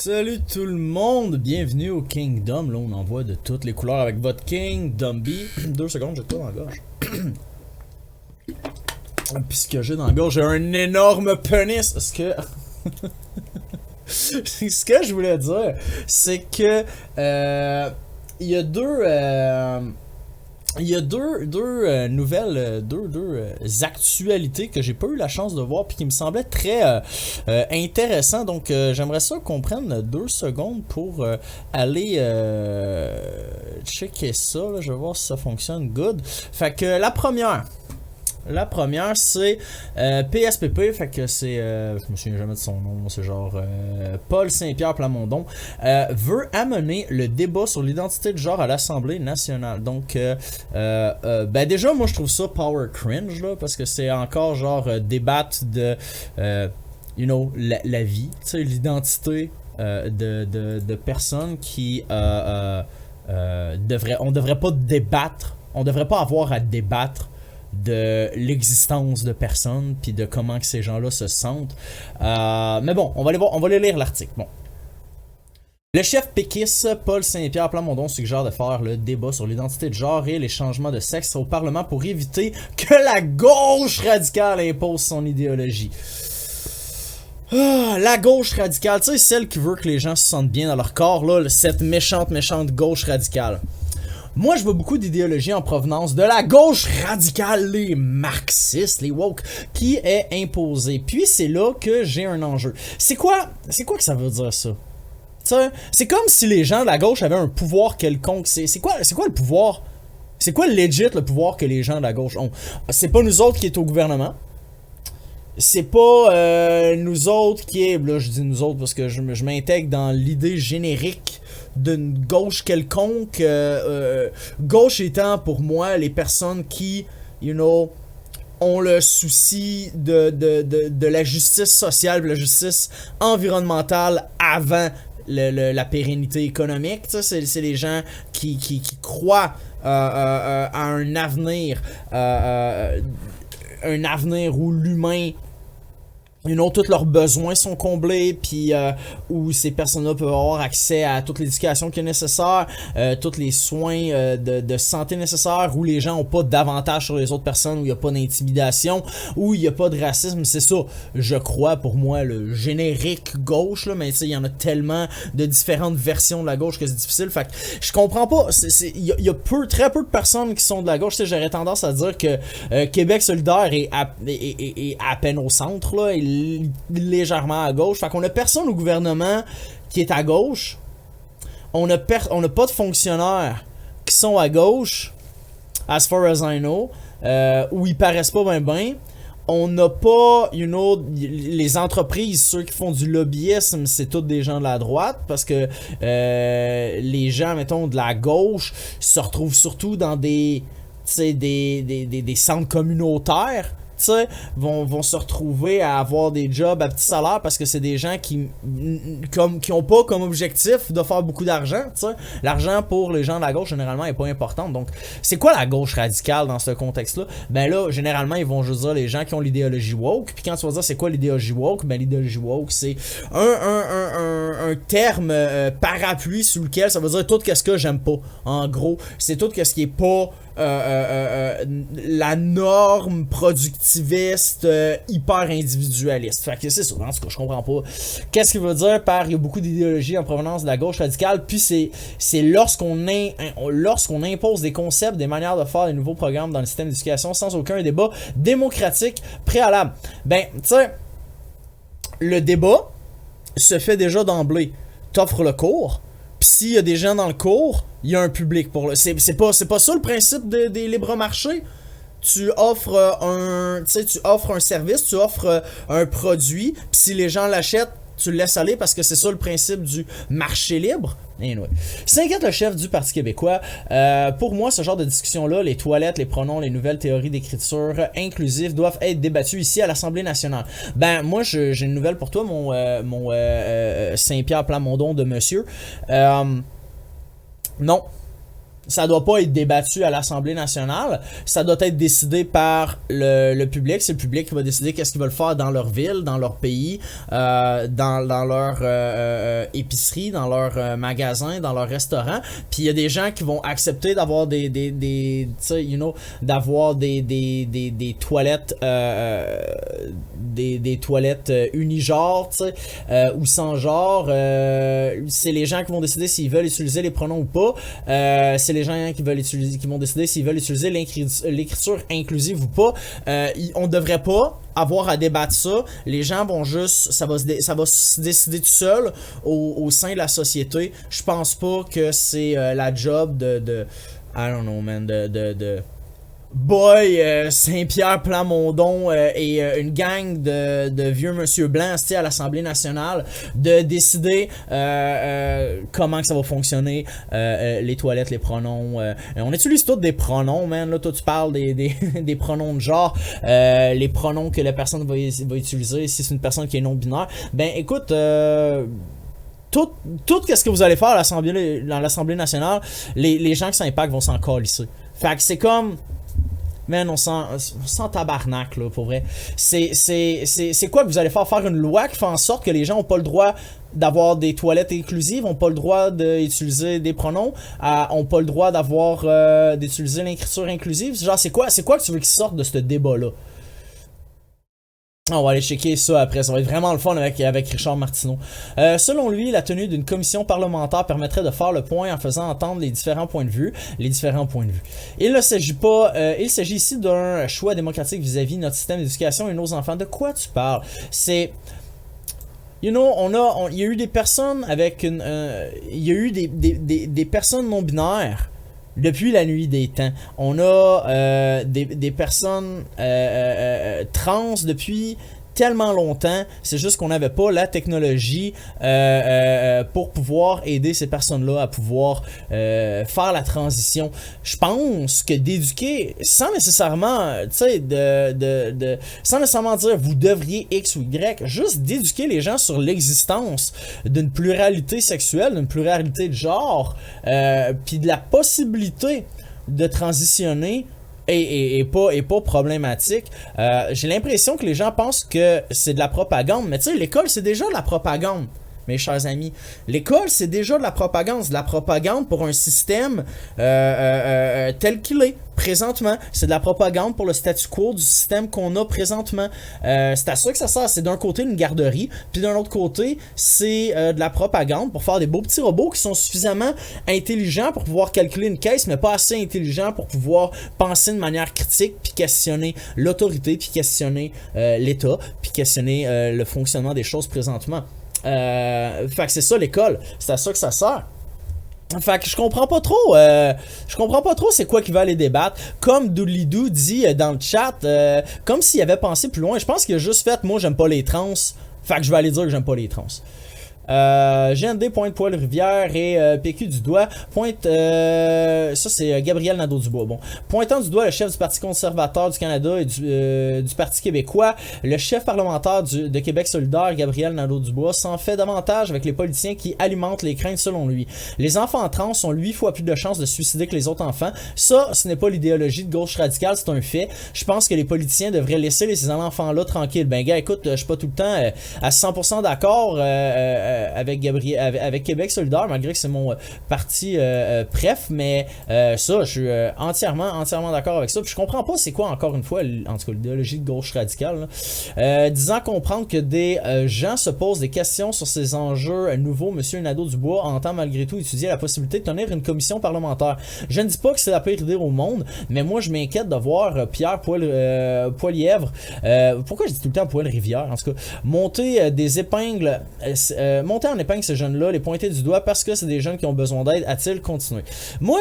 Salut tout le monde, bienvenue au Kingdom. Là, on envoie de toutes les couleurs avec votre King Dumby. 2 secondes, j'ai tout dans la gorge. Puis ce que j'ai dans la gorge, j'ai un énorme pénis. Ce que je voulais dire, c'est que il y a deux nouvelles, deux actualités que j'ai pas eu la chance de voir puis qui me semblaient très intéressantes. Donc j'aimerais ça qu'on prenne 2 secondes pour aller checker ça. Là. Je vais voir si ça fonctionne good. Fait que la première, c'est PSPP, fait que c'est, je me souviens jamais de son nom, c'est genre Paul Saint-Pierre Plamondon, veut amener le débat sur l'identité de genre à l'Assemblée nationale. Donc, ben déjà, moi je trouve ça power cringe, là, parce que c'est encore genre débattre de, la vie, tu sais, l'identité de personnes qui on devrait pas débattre, on devrait pas avoir à débattre de l'existence de personnes puis de comment que ces gens-là se sentent. Mais bon, on va aller lire l'article. Bon. Le chef péquiste Paul Saint-Pierre Plamondon suggère de faire le débat sur l'identité de genre et les changements de sexe au Parlement pour éviter que la gauche radicale impose son idéologie. La gauche radicale, tu sais, celle qui veut que les gens se sentent bien dans leur corps, là, cette méchante gauche radicale. Moi, je vois beaucoup d'idéologies en provenance de la gauche radicale, les marxistes, les woke, qui est imposée. Puis c'est là que j'ai un enjeu. C'est quoi que ça veut dire ça? T'sais, c'est comme si les gens de la gauche avaient un pouvoir quelconque. C'est quoi le pouvoir? C'est quoi legit le pouvoir que les gens de la gauche ont? C'est pas nous autres qui est au gouvernement. C'est pas nous autres qui est... Là, je dis nous autres parce que je m'intègre dans l'idée générique d'une gauche quelconque. Gauche étant pour moi les personnes qui, ont le souci de la justice sociale, de la justice environnementale avant la pérennité économique. C'est les gens qui croient à un avenir où l'humain, tous leurs besoins sont comblés, puis où ces personnes-là peuvent avoir accès à toute l'éducation qui est nécessaire, tous les soins de santé nécessaires, où les gens n'ont pas d'avantage sur les autres personnes, où il n'y a pas d'intimidation, où il n'y a pas de racisme. C'est ça, je crois, pour moi, le générique gauche, là, mais tu sais, il y en a tellement de différentes versions de la gauche que c'est difficile. Fait que je comprends pas. Il y a très peu de personnes qui sont de la gauche. Tu sais, j'aurais tendance à dire que Québec solidaire est à peine au centre, là, légèrement à gauche. Fait qu'on a personne au gouvernement qui est à gauche. On a pas de fonctionnaires qui sont à gauche, as far as I know, où ils paraissent pas ben. On n'a pas, les entreprises, ceux qui font du lobbyisme, c'est tous des gens de la droite, parce que les gens, mettons, de la gauche se retrouvent surtout dans des centres communautaires. Vont se retrouver à avoir des jobs à petit salaire parce que c'est des gens qui ont pas comme objectif de faire beaucoup d'argent. L'argent pour les gens de la gauche généralement est pas important. Donc c'est quoi la gauche radicale dans ce contexte-là? Ben là, généralement ils vont juste dire les gens qui ont l'idéologie woke. Puis quand tu vas dire c'est quoi l'idéologie woke? Ben l'idéologie woke c'est un terme parapluie sous lequel ça veut dire tout ce que j'aime pas. En gros, c'est tout ce qui est pas la norme productiviste hyper individualiste. Fait que c'est ça, en tout cas, je comprends pas qu'est-ce qu'il veut dire par il y a beaucoup d'idéologies en provenance de la gauche radicale, puis c'est lorsqu'on impose des concepts, des manières de faire des nouveaux programmes dans le système d'éducation sans aucun débat démocratique préalable. Ben, tu sais, le débat se fait déjà d'emblée. T'offres le cours, pis s'il y a des gens dans le cours, il y a un public pour le... C'est pas ça le principe des libres marchés. Tu offres un service, tu offres un produit, pis si les gens l'achètent, tu le laisses aller parce que c'est ça le principe du marché libre. Anyway. S'inquiète le chef du Parti québécois. Pour moi, ce genre de discussion-là, les toilettes, les pronoms, les nouvelles théories d'écriture inclusive doivent être débattues ici à l'Assemblée nationale. Ben, moi, j'ai une nouvelle pour toi, mon Saint-Pierre Plamondon de monsieur. Non. ça doit pas être débattu à l'Assemblée nationale, ça doit être décidé par le public. C'est le public qui va décider qu'est-ce qu'ils veulent faire dans leur ville, dans leur pays, dans leur épicerie, dans leur magasin, dans leur restaurant. Puis il y a des gens qui vont accepter d'avoir tu sais, d'avoir des toilettes des toilettes unigenres, tu sais, ou sans genre. C'est les gens qui vont décider s'ils veulent utiliser les pronoms ou pas. C'est les gens qui vont décider s'ils veulent utiliser l'écriture inclusive ou pas. On devrait pas avoir à débattre ça. Les gens vont juste, ça va se décider tout seul au sein de la société. Je pense pas que c'est la job de I don't know, man, Boy, Saint-Pierre Plamondon et une gang de vieux monsieur blancs à l'Assemblée nationale de décider comment que ça va fonctionner, les toilettes, les pronoms. On utilise tous des pronoms, man. Là, toi, tu parles des pronoms de genre, les pronoms que la personne va utiliser si c'est une personne qui est non-binaire. Ben, écoute... Tout ce que vous allez faire dans l'Assemblée nationale, les gens qui s'impactent vont s'en calisser. Fait que c'est comme... Man, on sent tabarnak, là, pour vrai. C'est quoi que vous allez faire? Faire une loi qui fait en sorte que les gens ont pas le droit d'avoir des toilettes inclusives, ont pas le droit d'utiliser des pronoms, ont pas le droit d'utiliser l'écriture inclusive? Genre, c'est quoi que tu veux qu'ils sortent de ce débat-là? On va aller checker ça après, ça va être vraiment le fun avec Richard Martineau. Selon lui, la tenue d'une commission parlementaire permettrait de faire le point en faisant entendre les différents points de vue. Il s'agit ici d'un choix démocratique vis-à-vis de notre système d'éducation et de nos enfants. De quoi tu parles? C'est... il y a eu des personnes avec il y a eu des personnes non binaires depuis la nuit des temps. On a des personnes trans depuis tellement longtemps. C'est juste qu'on n'avait pas la technologie pour pouvoir aider ces personnes-là à pouvoir faire la transition. Je pense que d'éduquer sans nécessairement, tu sais, sans nécessairement dire vous devriez X ou Y, juste d'éduquer les gens sur l'existence d'une pluralité sexuelle, d'une pluralité de genre, puis de la possibilité de transitionner et pas problématique. J'ai l'impression que les gens pensent que c'est de la propagande, mais tu sais, l'école c'est déjà de la propagande, mes chers amis. L'école c'est déjà de la propagande, c'est de la propagande pour un système tel qu'il est présentement. C'est de la propagande pour le statu quo du système qu'on a présentement. C'est à ça que ça sert. C'est d'un côté une garderie, puis d'un autre côté c'est de la propagande pour faire des beaux petits robots qui sont suffisamment intelligents pour pouvoir calculer une caisse, mais pas assez intelligents pour pouvoir penser de manière critique, puis questionner l'autorité, puis questionner l'État, puis questionner le fonctionnement des choses présentement. Fait que c'est ça l'école. C'est à ça que ça sert. Fait que je comprends pas trop c'est quoi qu'il va aller débattre. Comme Doodly-Doo dit dans le chat, comme s'il avait pensé plus loin. Je pense qu'il a juste fait moi j'aime pas les trans. Fait que je vais aller dire que j'aime pas les trans. GND pointe Poil-Rivière et PQ du doigt pointe ça c'est Gabriel Nadeau-Dubois. Bon, pointant du doigt le chef du Parti conservateur du Canada et du Parti québécois, le chef parlementaire de Québec solidaire, Gabriel Nadeau-Dubois, s'en fait davantage avec les politiciens qui alimentent les craintes selon lui. Les enfants trans ont 8 fois plus de chances de se suicider que les autres enfants. Ça, ce n'est pas l'idéologie de gauche radicale, c'est un fait. Je pense que les politiciens devraient laisser ces enfants-là tranquilles. Ben gars, écoute, je suis pas tout le temps à 100% d'accord avec Québec solidaire, malgré que c'est mon parti préf, mais ça, je suis entièrement d'accord avec ça. Puis je comprends pas c'est quoi, encore une fois, en tout cas, l'idéologie de gauche radicale, disant comprendre que des gens se posent des questions sur ces enjeux nouveaux. Monsieur Nadeau-Dubois entend malgré tout étudier la possibilité de tenir une commission parlementaire. Je ne dis pas que c'est la pire idée au monde, mais moi je m'inquiète de voir Pierre Poilièvre, pourquoi je dis tout le temps Poil-Rivière, en tout cas, monter en épingle ces jeunes-là, les pointer du doigt parce que c'est des jeunes qui ont besoin d'aide, a-t-il continué? Moi,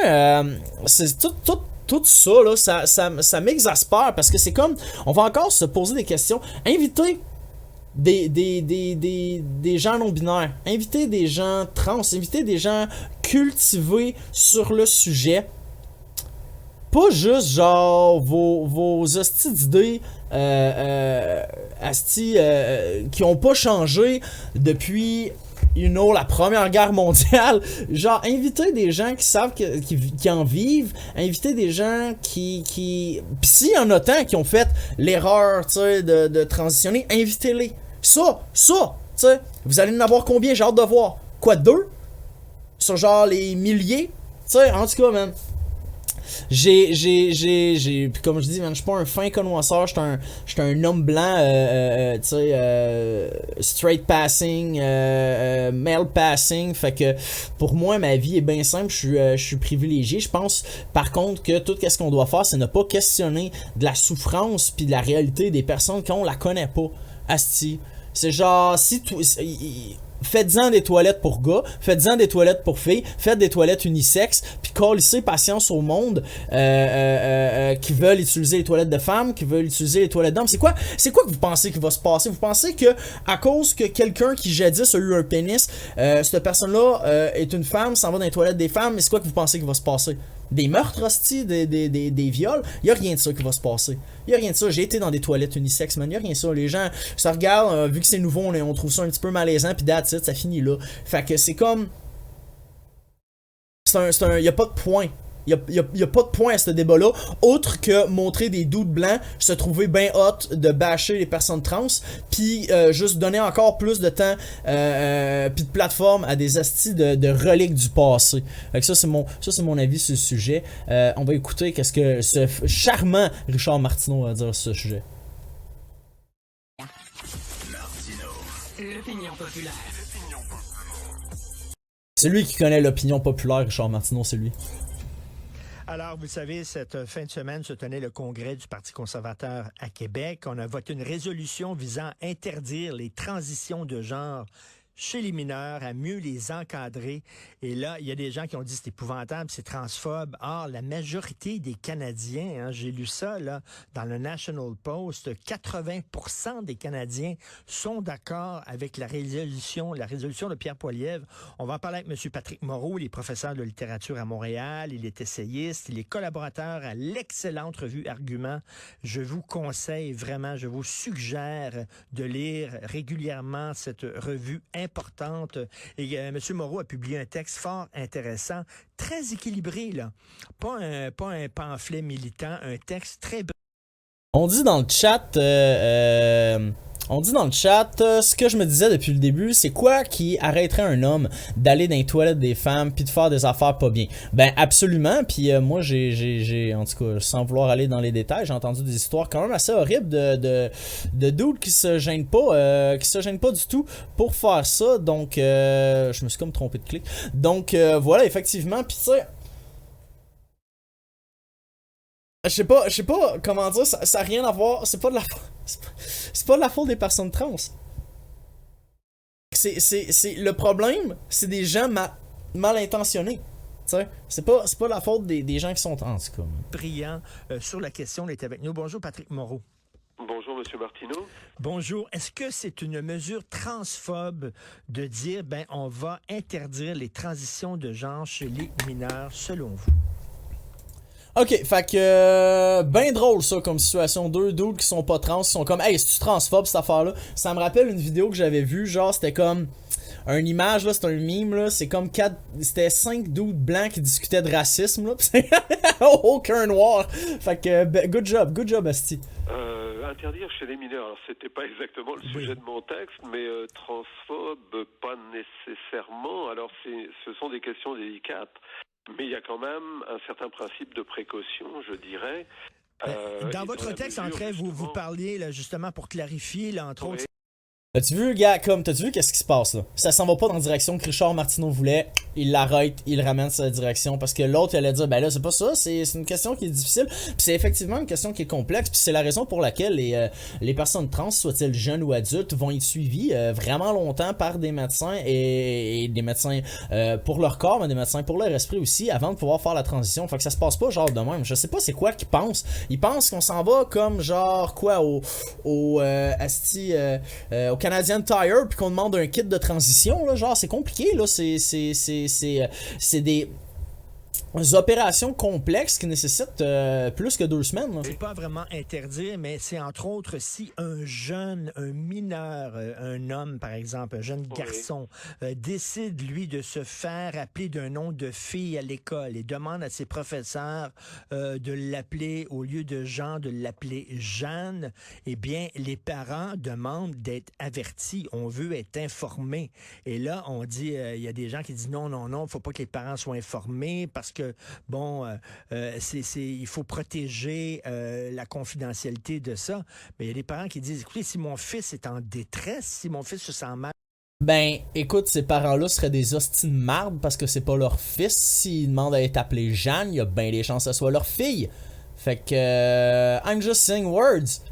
c'est tout ça, là, ça m'exaspère parce que c'est comme, on va encore se poser des questions. Inviter des gens non-binaires, inviter des gens trans, inviter des gens cultivés sur le sujet. Pas juste genre vos hosties d'idées qui ont pas changé depuis la Première Guerre mondiale. Genre, inviter des gens qui savent qui en vivent, inviter des gens qui pis s'il y en a tant qui ont fait l'erreur, tu sais, de transitionner, invitez-les. Ça, tu sais, vous allez en avoir combien? J'ai hâte de voir. Quoi, 2? Sur genre les milliers? Tu sais, en tout cas, man. Comme je dis, man, je suis pas un fin connoisseur, je suis un homme blanc, tu sais, straight passing, male passing, fait que pour moi, ma vie est bien simple, je suis privilégié. Je pense, par contre, que tout ce qu'on doit faire, c'est ne pas questionner de la souffrance puis de la réalité des personnes qu'on la connaît pas. Asti. C'est genre, si tout... Faites-en des toilettes pour gars, faites-en des toilettes pour filles, faites des toilettes unisexes, puis calissez patience au monde qui veulent utiliser les toilettes de femmes, qui veulent utiliser les toilettes d'hommes. C'est quoi que vous pensez qui va se passer? Vous pensez que à cause que quelqu'un qui jadis a eu un pénis, cette personne-là est une femme, s'en va dans les toilettes des femmes, mais c'est quoi que vous pensez qui va se passer? Des meurtres, hostie, des viols? Y'a rien de ça qui va se passer. Y'a rien de ça. J'ai été dans des toilettes unisexes, man. Y'a rien de ça. Les gens se regardent, vu que c'est nouveau, on trouve ça un petit peu malaisant, pis that's it, ça finit là. Fait que c'est comme... Y'a pas de point. Y a pas de point à ce débat-là, autre que montrer des dudes blancs se trouver bien hot de bâcher les personnes trans, puis juste donner encore plus de temps puis de plateforme à des astis de reliques du passé. Fait que ça c'est mon avis sur le sujet. On va écouter qu'est-ce que ce charmant Richard Martineau a à dire sur ce sujet. L'opinion populaire. C'est lui qui connaît l'opinion populaire, Richard Martineau, c'est lui. Alors, vous savez, cette fin de semaine se tenait le congrès du Parti conservateur à Québec. On a voté une résolution visant à interdire les transitions de genre chez les mineurs, à mieux les encadrer. Et là, il y a des gens qui ont dit c'est épouvantable, c'est transphobe. Or, la majorité des Canadiens, j'ai lu ça là dans le National Post, 80% des Canadiens sont d'accord avec la résolution de Pierre Poilievre. On va en parler avec M. Patrick Moreau, il est professeur de littérature à Montréal, il est essayiste, il est collaborateur à l'excellente revue Argument. Je vous conseille vraiment, je vous suggère de lire régulièrement cette revue importante. Et M. Moreau a publié un texte fort intéressant, très équilibré, là. Pas un pamphlet militant, un texte très... On dit dans le chat... ce que je me disais depuis le début, c'est quoi qui arrêterait un homme d'aller dans les toilettes des femmes puis de faire des affaires pas bien? Ben absolument, puis moi j'ai en tout cas, sans vouloir aller dans les détails, j'ai entendu des histoires quand même assez horribles de dudes qui se gênent pas du tout pour faire ça, donc je me suis comme trompé de clic. Donc voilà, effectivement, puis tu sais, je sais pas comment dire, ça a rien à voir, c'est pas de la faute des personnes trans. C'est le problème, c'est des gens mal intentionnés. T'sais, c'est pas la faute des gens qui sont trans, en tout cas. Brillant sur la question, il est avec nous. Bonjour Patrick Moreau. Bonjour M. Martineau. Bonjour. Est-ce que c'est une mesure transphobe de dire on va interdire les transitions de genre chez les mineurs, selon vous? Ok, fait que ben drôle ça comme situation, deux dudes qui sont pas trans, qui sont comme hey, c'est-tu transphobe cette affaire-là? Ça me rappelle une vidéo que j'avais vue, genre c'était comme une image là, c'était un meme là, c'est comme c'était 5 dudes blancs qui discutaient de racisme là, pis c'est aucun noir. Fait que good job Asti. Interdire chez les mineurs, alors c'était pas exactement le sujet de mon texte, mais transphobe pas nécessairement, alors ce sont des questions délicates. Mais il y a quand même un certain principe de précaution, je dirais. Dans votre texte, André, vous parliez, là, justement, pour clarifier, là, entre autres... T'as-tu vu, gars, t'as-tu vu qu'est-ce qui se passe, là? Ça s'en va pas dans la direction que Richard Martineau voulait, il l'arrête, il ramène sa direction, parce que l'autre, il allait dire, ben là, c'est pas ça, c'est une question qui est difficile, puis c'est effectivement une question qui est complexe, puis c'est la raison pour laquelle les personnes trans, soient-elles jeunes ou adultes, vont être suivies vraiment longtemps par des médecins, et des médecins pour leur corps, mais des médecins pour leur esprit aussi, avant de pouvoir faire la transition. Fait que ça se passe pas genre de même. Je sais pas c'est quoi qu'ils pensent. Ils pensent qu'on s'en va comme genre, quoi, au Canadian Tire, puis qu'on demande un kit de transition, là, genre c'est compliqué là, c'est des opérations complexes qui nécessitent plus que 2 semaines. Là. C'est pas vraiment interdire, mais c'est entre autres si un jeune, un mineur, un homme par exemple, un jeune garçon, décide lui de se faire appeler d'un nom de fille à l'école et demande à ses professeurs de l'appeler au lieu de Jean, de l'appeler Jeanne, eh bien les parents demandent d'être avertis. On veut être informés. Et là, on dit, il y a des gens qui disent non, faut pas que les parents soient informés parce que bon, il faut protéger la confidentialité de ça. Mais il y a des parents qui disent, écoutez, si mon fils est en détresse, si mon fils se sent mal. Ben, écoute, ces parents-là seraient des hosties de marde parce que c'est pas leur fils. S'ils demandent à être appelé Jeanne, il y a bien des chances que ce soit leur fille. Fait que, I'm just saying words.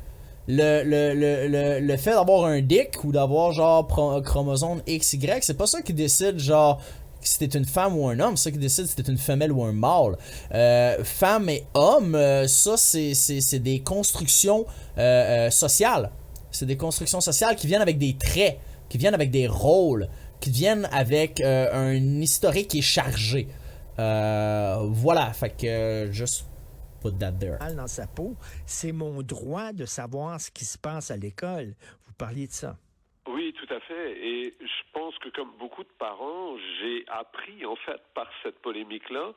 Le fait d'avoir un dick ou d'avoir genre chromosome XY, c'est pas ça qui décide genre si t'es une femme ou un homme, c'est ça qui décide si t'es une femelle ou un mâle. Femme et homme, ça c'est des constructions sociales. C'est des constructions sociales qui viennent avec des traits, qui viennent avec des rôles, qui viennent avec un historique qui est chargé. Voilà, fait que juste put that there. Dans sa peau, c'est mon droit de savoir ce qui se passe à l'école. Vous parliez de ça. Oui, tout à fait. Et je pense que comme beaucoup de parents, j'ai appris en fait par cette polémique-là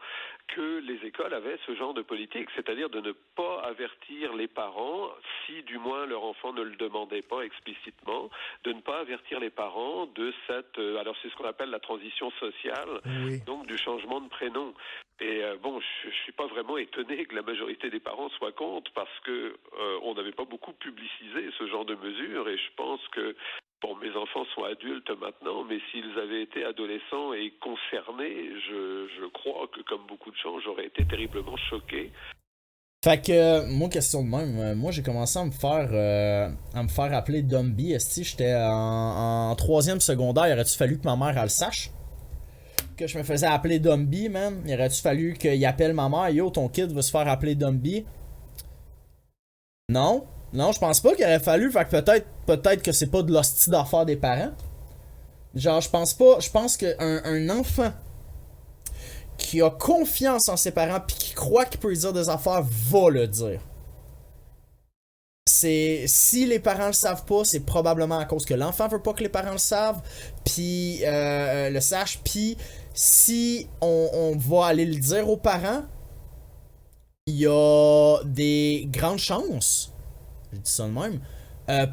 que les écoles avaient ce genre de politique, c'est-à-dire de ne pas avertir les parents si du moins leur enfant ne le demandait pas explicitement, de ne pas avertir les parents de cette... alors c'est ce qu'on appelle la transition sociale, donc du changement de prénom. Et bon, je suis pas vraiment étonné que la majorité des parents soient contre parce que on n'avait pas beaucoup publicisé ce genre de mesures et je pense que bon, mes enfants sont adultes maintenant, mais s'ils avaient été adolescents et concernés, je crois que comme beaucoup de gens, j'aurais été terriblement choqué. Fait que, moi, question de même, moi j'ai commencé à me faire appeler Dumby. Esti, j'étais en 3e secondaire, il aurait-tu fallu que ma mère elle le sache? Que je me faisais appeler Dumby, man. Il aurait-tu fallu qu'il appelle ma mère, yo, ton kid va se faire appeler Dumby? Non, je pense pas qu'il aurait fallu, fait que peut-être que c'est pas de l'hostie d'affaires des parents. Genre, je pense qu'un enfant qui a confiance en ses parents pis qui croit qu'il peut dire des affaires va le dire. Si les parents le savent pas, c'est probablement à cause que l'enfant veut pas que les parents le savent, puis le sachent, puis si on va aller le dire aux parents, il y a des grandes chances, je dis ça de même,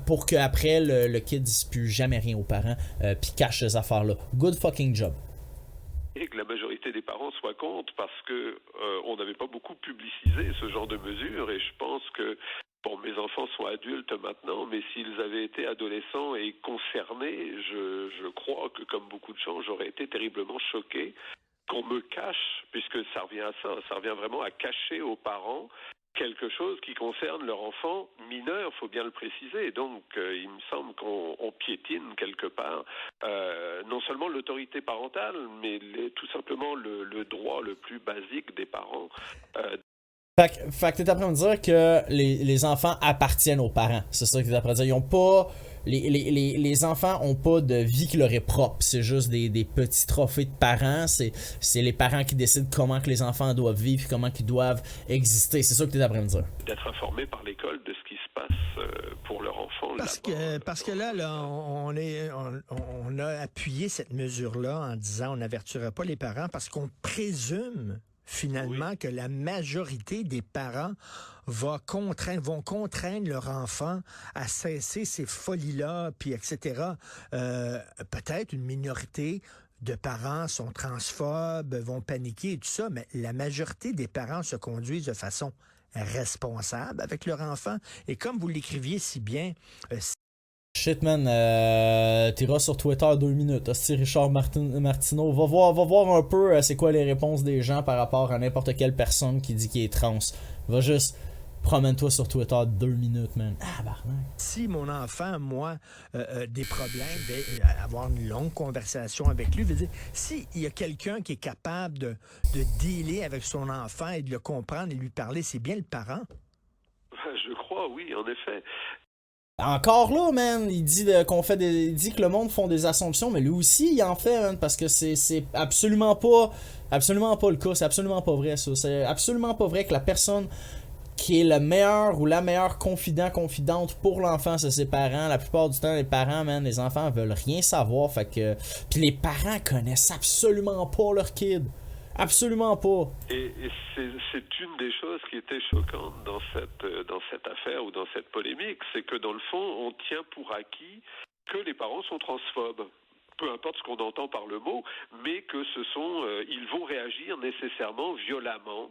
pour qu'après le kid dise plus jamais rien aux parents, puis cache ces affaires-là. Good fucking job. Et que la majorité des parents soient contre parce que on n'avait pas beaucoup publicisé ce genre de mesures et je pense que bon, mes enfants sont adultes maintenant, mais s'ils avaient été adolescents et concernés, je crois que comme beaucoup de gens, j'aurais été terriblement choqué qu'on me cache, puisque ça revient à ça revient vraiment à cacher aux parents quelque chose qui concerne leur enfant mineur, faut bien le préciser. Donc, il me semble qu'on piétine quelque part non seulement l'autorité parentale, mais tout simplement le droit le plus basique des parents. Fait que t'es en train de dire que les enfants appartiennent aux parents. C'est ça que t'es en train de dire. Ils ont pas... Les enfants ont pas de vie qui leur est propre. C'est juste des petits trophées de parents. C'est les parents qui décident comment que les enfants doivent vivre, comment ils doivent exister. C'est ça que t'es en train de dire. D'être informés par l'école de ce qui se passe pour leur enfant. Parce que là on a appuyé cette mesure-là en disant on n'avertira pas les parents parce qu'on présume finalement que la majorité des parents vont contraindre leur enfant à cesser ces folies-là, puis etc. Peut-être une minorité de parents sont transphobes, vont paniquer et tout ça, mais la majorité des parents se conduisent de façon responsable avec leur enfant. Et comme vous l'écriviez si bien... Shit man, t'iras sur Twitter 2 minutes. Hostie Richard Martineau, va voir un peu c'est quoi les réponses des gens par rapport à n'importe quelle personne qui dit qu'il est trans. Va juste promène-toi sur Twitter 2 minutes, man. Ah, barnac. Si mon enfant, moi, des problèmes, avoir une longue conversation avec lui, veut dire, s'il y a quelqu'un qui est capable de dealer avec son enfant et de le comprendre et lui parler, c'est bien le parent. Je crois, oui, en effet. encore là, man, il dit il dit que le monde font des assumptions, mais lui aussi, il en fait, man, parce que c'est absolument pas le cas, c'est absolument pas vrai, ça. C'est absolument pas vrai que la personne qui est le meilleur ou la meilleure confidente pour l'enfant, c'est ses parents. La plupart du temps, les parents, man, les enfants veulent rien savoir, fait que... Puis les parents connaissent absolument pas leur kid. Absolument pas. Et c'est une des choses qui était choquante dans cette affaire ou dans cette polémique, c'est que dans le fond, on tient pour acquis que les parents sont transphobes. Peu importe ce qu'on entend par le mot, mais que ils vont réagir nécessairement violemment.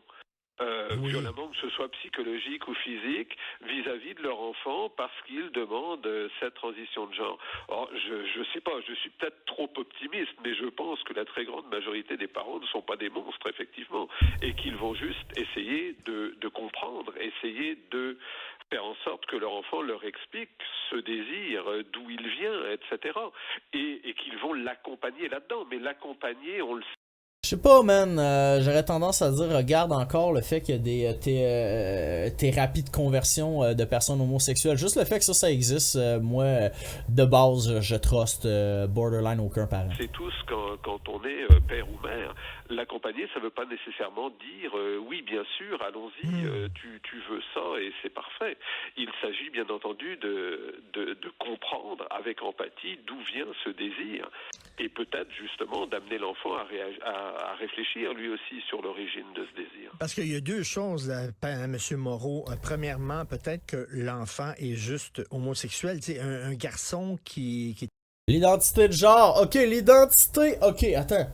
Violemment, que ce soit psychologique ou physique, vis-à-vis de leur enfant, parce qu'ils demandent cette transition de genre. Or, je sais pas, je suis peut-être trop optimiste, mais je pense que la très grande majorité des parents ne sont pas des monstres, effectivement, et qu'ils vont juste essayer de comprendre, essayer de faire en sorte que leur enfant leur explique ce désir, d'où il vient, etc. Et qu'ils vont l'accompagner là-dedans. Mais l'accompagner, on le sait. Je sais pas, man, j'aurais tendance à dire, regarde encore le fait qu'il y a des thérapies de conversion de personnes homosexuelles. Juste le fait que ça existe, moi, de base, je trust borderline aucun parent. C'est tous quand on est père ou mère. L'accompagner, ça veut pas nécessairement dire oui, bien sûr, allons-y, tu veux ça et c'est parfait. Il s'agit bien entendu de comprendre avec empathie d'où vient ce désir et peut-être justement d'amener l'enfant à réfléchir lui aussi sur l'origine de ce désir. Parce qu'il y a deux choses, M. Moreau. Premièrement, peut-être que l'enfant est juste homosexuel. Tu sais, un garçon qui... L'identité de genre, ok, attends.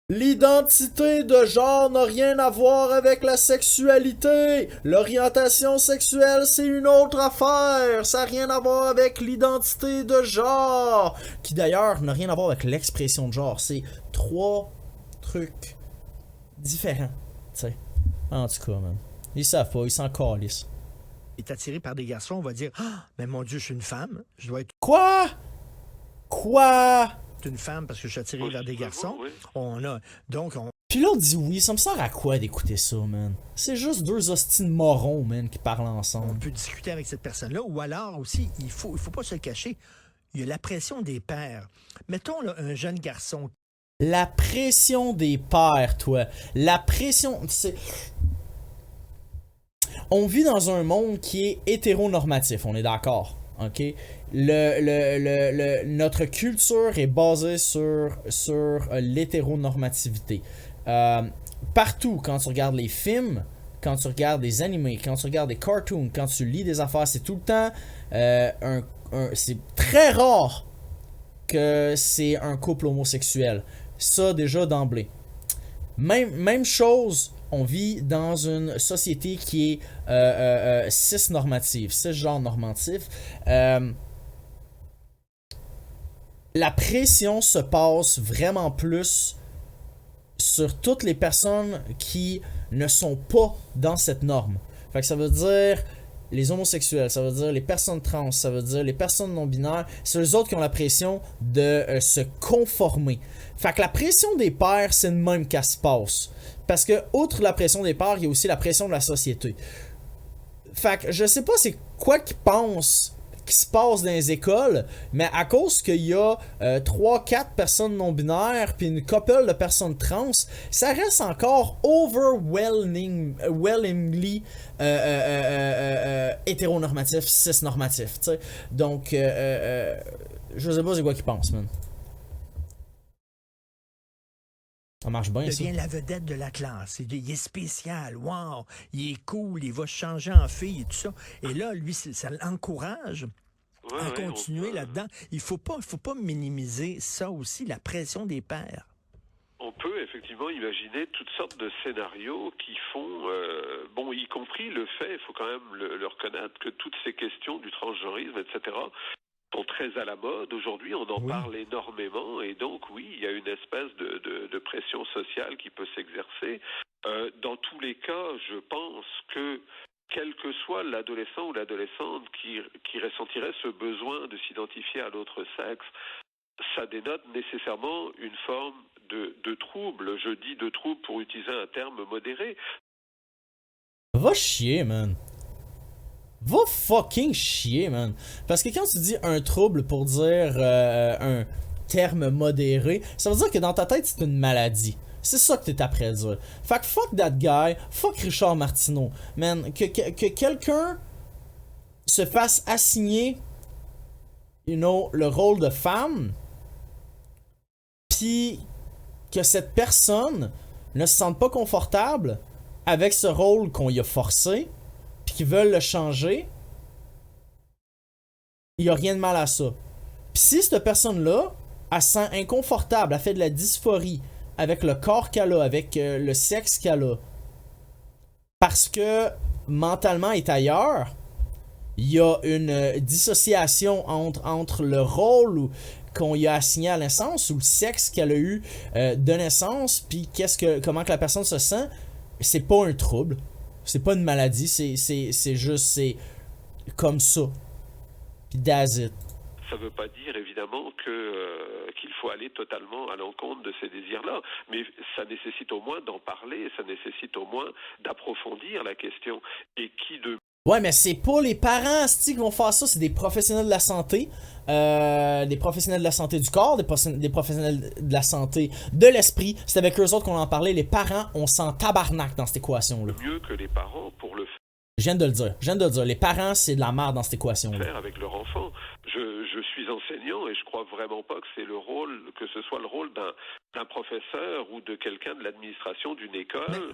L'identité de genre n'a rien à voir avec la sexualité. L'orientation sexuelle, c'est une autre affaire. Ça n'a rien à voir avec l'identité de genre. Qui d'ailleurs n'a rien à voir avec l'expression de genre. C'est trois trucs différents. Tu sais. En tout cas, man. Ils savent pas, ils s'en calissent. est attiré par des garçons, on va dire « Ah, mais mon Dieu, je suis une femme. Je dois être Quoi? une femme parce que je suis attiré vers des garçons. Oui. » Puis l'autre dit oui, ça me sert à quoi d'écouter ça, man? C'est juste deux hosties de morons, man, qui parlent ensemble. On peut discuter avec cette personne-là, ou alors aussi, il faut pas se le cacher, il y a la pression des pères. Mettons là, un jeune garçon. La pression des pères, toi. La pression... On vit dans un monde qui est hétéronormatif, on est d'accord, ok? Notre culture est basée sur l'hétéronormativité. Partout, quand tu regardes les films, quand tu regardes des animés, quand tu regardes des cartoons, quand tu lis des affaires, c'est tout le temps c'est très rare que c'est un couple homosexuel. Ça, déjà d'emblée. Même chose, on vit dans une société qui est cis-normative, cis-genre normatif. La pression se passe vraiment plus sur toutes les personnes qui ne sont pas dans cette norme. Fait que ça veut dire les homosexuels, ça veut dire les personnes trans, ça veut dire les personnes non-binaires. C'est eux autres qui ont la pression de se conformer. Fait que la pression des pères, c'est de même qu'elle se passe. Parce que, outre la pression des pères, il y a aussi la pression de la société. Fait que je sais pas c'est quoi qu'ils pensent qui se passe dans les écoles, mais à cause qu'il y a 3-4 personnes non-binaires puis une couple de personnes trans, ça reste encore overwhelmingly hétéronormatif, cis-normatif, tu sais. Donc, je sais pas c'est quoi qu'ils pensent, man. Ça marche bien, ça. Il devient la vedette de la classe. Il est spécial. Wow! Il est cool. Il va changer en fille et tout ça. Et là, lui, ça l'encourage à continuer là-dedans. Il faut pas minimiser ça aussi, la pression des pères. On peut effectivement imaginer toutes sortes de scénarios qui font, y compris le fait, il faut quand même le reconnaître, que toutes ces questions du transgenrisme, etc., sont très à la mode. Aujourd'hui, on en parle énormément et donc, oui, il y a une espèce de pression sociale qui peut s'exercer. Dans tous les cas, je pense que quel que soit l'adolescent ou l'adolescente qui ressentirait ce besoin de s'identifier à l'autre sexe, ça dénote nécessairement une forme de trouble. Je dis de trouble pour utiliser un terme modéré. Va chier, man. Va fucking chier, man. Parce que quand tu dis un trouble pour dire un terme modéré, ça veut dire que dans ta tête, c'est une maladie. C'est ça que t'es après dire. Fait que fuck that guy, fuck Richard Martineau. Man, que quelqu'un se fasse assigner, le rôle de femme, puis que cette personne ne se sente pas confortable avec ce rôle qu'on y a forcé, puis qu'ils veulent le changer, il n'y a rien de mal à ça. Puis si cette personne-là, elle se sent inconfortable, elle fait de la dysphorie avec le corps qu'elle a, avec le sexe qu'elle a, parce que mentalement elle est ailleurs, il y a une dissociation entre le rôle qu'on lui a assigné à la naissance ou le sexe qu'elle a eu de naissance, puis comment que la personne se sent. C'est pas un trouble, c'est pas une maladie, c'est juste, c'est comme ça. Puis that's it. Ça ne veut pas dire évidemment qu'il faut aller totalement à l'encontre de ces désirs-là, mais ça nécessite au moins d'en parler, ça nécessite au moins d'approfondir la question. Et qui de Ouais, mais c'est pas les parents qui vont faire ça, c'est des professionnels de la santé, des professionnels de la santé du corps, des professionnels de la santé de l'esprit. C'est avec eux autres qu'on en parlait. Les parents, on s'en tabarnak dans cette équation-là. mieux que les parents pour le Je viens de le dire. Les parents, c'est de la merde dans cette équation-là. faire avec leur enfant. Je suis enseignant et je crois vraiment pas que c'est que ce soit le rôle d'un professeur ou de quelqu'un de l'administration d'une école.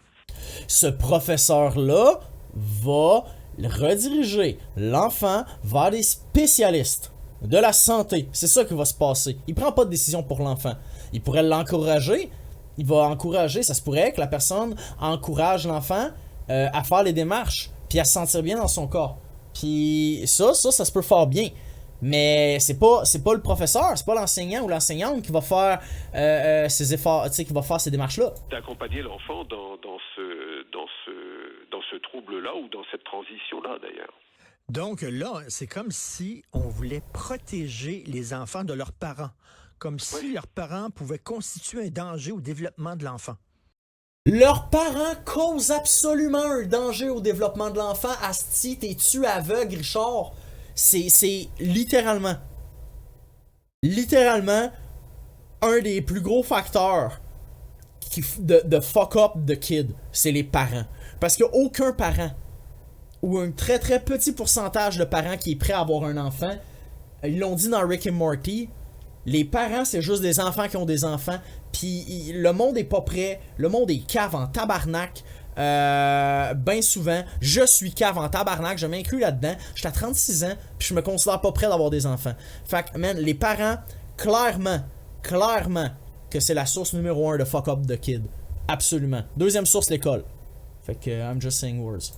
Ce professeur-là va rediriger l'enfant vers des spécialistes de la santé. C'est ça qui va se passer. Il prend pas de décision pour l'enfant. Il pourrait l'encourager. Il va encourager. Ça se pourrait que la personne encourage l'enfant à faire les démarches puis à se sentir bien dans son corps. Puis ça se peut fort bien. Mais c'est pas le professeur, c'est pas l'enseignant ou l'enseignante qui va faire ces efforts, tu sais, qui va faire ces démarches-là. D'accompagner l'enfant dans ce trouble-là ou dans cette transition-là, d'ailleurs. Donc là, c'est comme si on voulait protéger les enfants de leurs parents, comme si leurs parents pouvaient constituer un danger au développement de l'enfant. Leurs parents causent absolument un danger au développement de l'enfant. Asti, t'es-tu aveugle, Richard? C'est littéralement un des plus gros facteurs de fuck up de kid, c'est les parents. Parce qu'il n'y a aucun parent ou un très très petit pourcentage de parents qui est prêt à avoir un enfant. Ils l'ont dit dans Rick and Morty, les parents c'est juste des enfants qui ont des enfants, puis le monde est pas prêt, le monde est cave en tabarnak. Ben souvent, je suis cave en tabarnak, je m'inclus là-dedans. J'étais à 36 ans, puis je me considère pas prêt d'avoir des enfants. Fait que, man, les parents, clairement, que c'est la source numéro 1 de fuck up de kid. Absolument. Deuxième source, l'école. Fait que, I'm just saying words.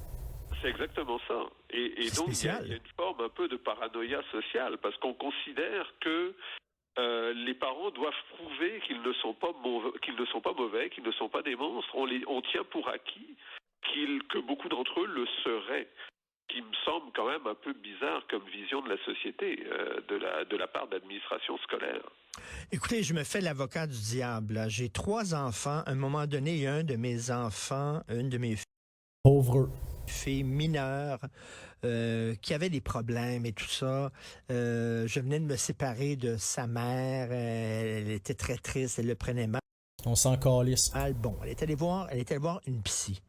C'est exactement ça. Et donc, il y a une forme un peu de paranoïa sociale, parce qu'on considère que les parents doivent prouver qu'ils ne sont pas mauvais, qu'ils ne sont pas des monstres. On tient pour acquis que beaucoup d'entre eux le seraient, qui me semble quand même un peu bizarre comme vision de la société, de la part d'administration scolaire. Écoutez, je me fais l'avocat du diable. Là. J'ai 3 enfants. À un moment donné, il y a un de mes enfants, une de mes filles mineures, qui avait des problèmes et tout ça. Je venais de me séparer de sa mère. Elle était très triste. Elle le prenait mal. On s'en calisse. Bon, elle est allée voir une psy.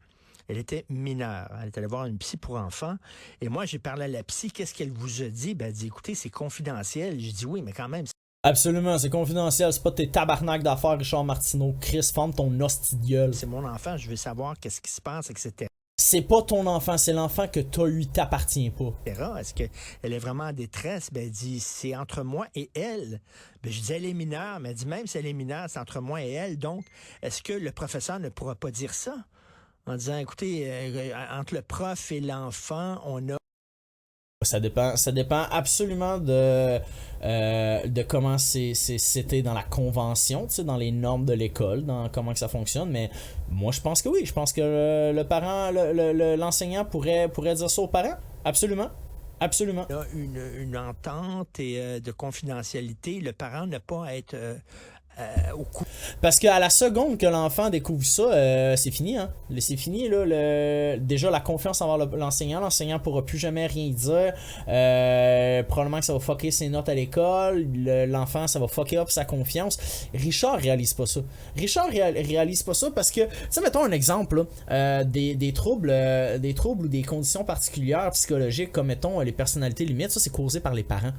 Elle était mineure. Elle est allée voir une psy pour enfants. Et moi, j'ai parlé à la psy. Qu'est-ce qu'elle vous a dit? Ben, elle dit, écoutez, c'est confidentiel. J'ai dit, oui, mais quand même. Absolument, c'est confidentiel. C'est pas tes tabarnak d'affaires, Richard Martineau. Chris, ferme ton hostie de gueule. C'est mon enfant. Je veux savoir qu'est-ce qui se passe, etc. C'est pas ton enfant, c'est l'enfant que t'as eu, t'appartient pas. Est-ce qu'elle est vraiment en détresse? Ben, elle dit, c'est entre moi et elle. Ben, je dis, elle est mineure. Mais elle dit, même si elle est mineure, c'est entre moi et elle. Donc, est-ce que le professeur ne pourra pas dire ça? En disant, écoutez, entre le prof et l'enfant, on a... Ça dépend absolument de comment c'était dans la convention, tu sais, dans les normes de l'école, dans comment que ça fonctionne. Mais moi, je pense que oui. Je pense que le parent, l'enseignant pourrait dire ça aux parents. Absolument. Absolument. Il y a une entente et de confidentialité. Le parent n'a pas à être au coup. Parce qu'à la seconde que l'enfant découvre ça, c'est fini, hein. C'est fini, là. Déjà, la confiance envers l'enseignant pourra plus jamais rien dire. Probablement que ça va fucker ses notes à l'école. L'enfant, ça va fucker up sa confiance. Richard réalise pas ça. Richard réalise pas ça parce que, tu sais, mettons un exemple, là, des troubles ou des conditions particulières psychologiques, comme, mettons, les personnalités limites, ça, c'est causé par les parents.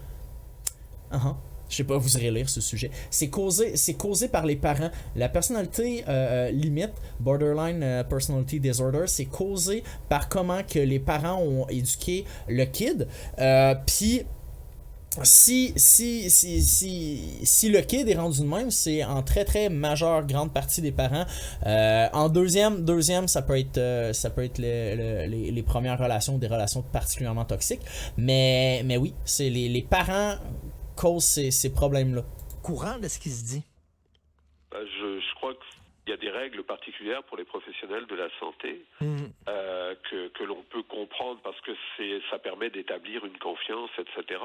Je sais pas, vous irez lire ce sujet. C'est causé par les parents. La personnalité limite, borderline personality disorder, c'est causé par comment que les parents ont éduqué le kid. Puis si le kid est rendu de même, c'est en très très majeure grande partie des parents. En deuxième, ça peut être les premières relations, des relations particulièrement toxiques. Mais oui, c'est les parents cause ces problèmes-là. Courant de ce qui se dit. Je crois qu'il y a des règles particulières pour les professionnels de la santé que l'on peut comprendre parce que ça permet d'établir une confiance, etc.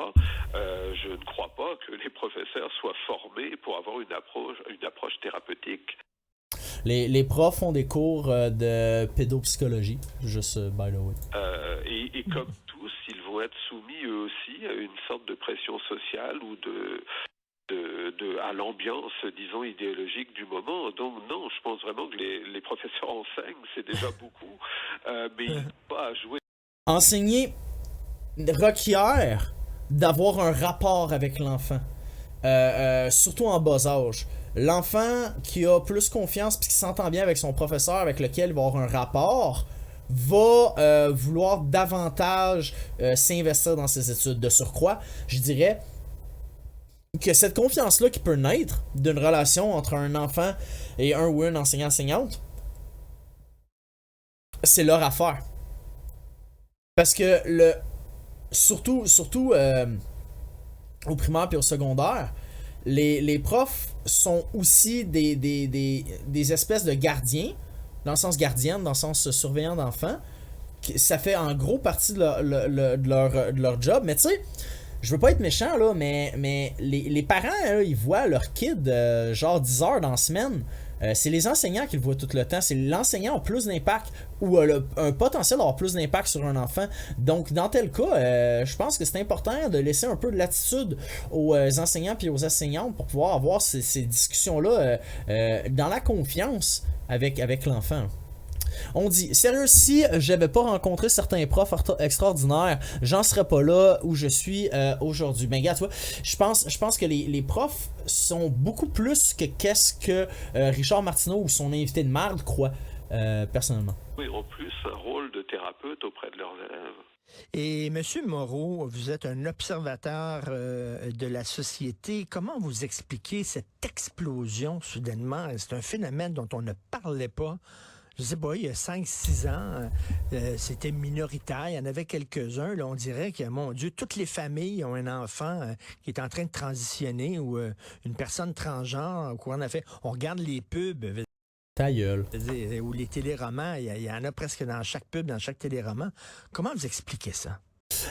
Je ne crois pas que les professeurs soient formés pour avoir une approche thérapeutique. Les profs ont des cours de pédopsychologie, juste by the way. Et comme tous, ils vont être soumis eux aussi à une sorte de pression sociale ou à l'ambiance, disons, idéologique du moment. Donc non, je pense vraiment que les professeurs enseignent, c'est déjà beaucoup, mais ils n'ont pas à jouer. Enseigner requiert d'avoir un rapport avec l'enfant, surtout en bas âge. L'enfant qui a plus confiance et qui s'entend bien avec son professeur avec lequel il va avoir un rapport va vouloir davantage s'investir dans ses études. De surcroît, je dirais que cette confiance-là qui peut naître d'une relation entre un enfant et un ou une enseignant-enseignante, c'est leur affaire. Parce que surtout au primaire et au secondaire, les profs sont aussi des espèces de gardiens, dans le sens gardienne, dans le sens surveillant d'enfants. Ça fait en gros partie de leur job. Mais tu sais, je veux pas être méchant, là, mais les parents, là, ils voient leur kid genre 10 heures dans la semaine. C'est les enseignants qui le voient tout le temps. C'est l'enseignant a plus d'impact ou un potentiel d'avoir plus d'impact sur un enfant. Donc, dans tel cas, je pense que c'est important de laisser un peu de latitude aux enseignants et aux enseignantes pour pouvoir avoir ces discussions-là dans la confiance avec l'enfant. On dit, sérieux, si j'avais pas rencontré certains profs extraordinaires, j'en serais pas là où je suis aujourd'hui. Ben, gars, tu vois, je pense que les profs sont beaucoup plus que qu'est-ce que Richard Martineau ou son invité de marde croit, personnellement. Oui, en plus, un rôle de thérapeute auprès de leurs élèves. Et M. Moreau, vous êtes un observateur de la société. Comment vous expliquez cette explosion soudainement? C'est un phénomène dont on ne parlait pas. Je sais pas, il y a 5-6 ans, c'était minoritaire. Il y en avait quelques-uns. Là, on dirait que, mon Dieu, toutes les familles ont un enfant qui est en train de transitionner ou une personne transgenre au courant de la fait. On regarde les pubs. Ta gueule. Ou les téléromans. Il y en a presque dans chaque pub, dans chaque téléroman. Comment vous expliquez ça?